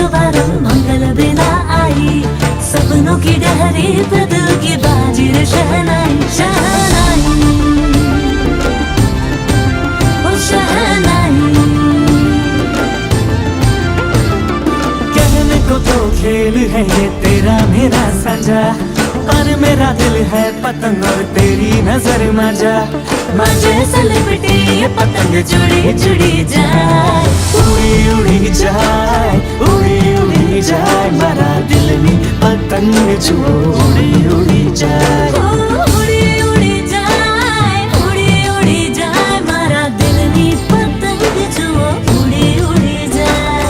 शुभारंभ मंगल बिना आई, सपनों की डहरी पे दिल की बाजी रे शहनाई शहनाई ओ शहनाई। कहने को तो खेल है ये तेरा मेरा साझा, और मेरा दिल है पतंग और तेरी नजर मजा। मजे से लिपटी ये पतंग जुड़ी जुड़ी जाए, उड़ी उड़ी जाए उड़ी उड़ी जाए, मेरा दिल में पतंग जो उड़ी उड़ी जाए। उड़ी उड़ी जाए उड़ी उड़ी जाए, मेरा दिल में पतंग जो उड़ी उड़ी जाए।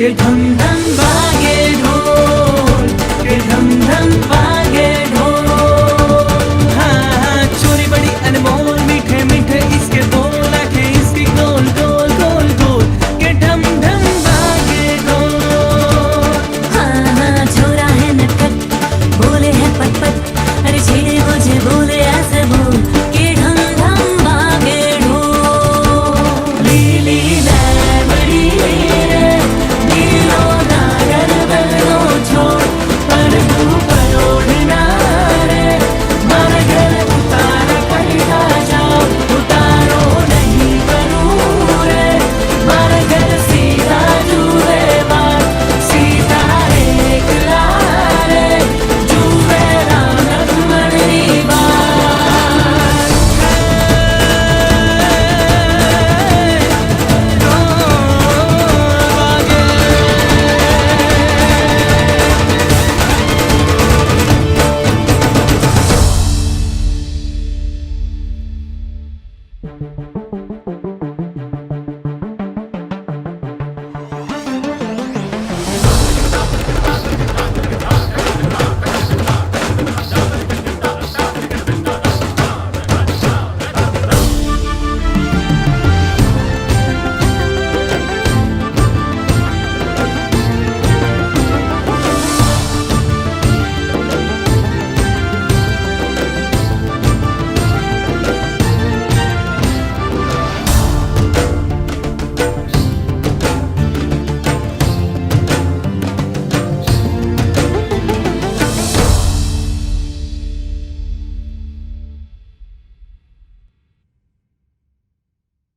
के ढंग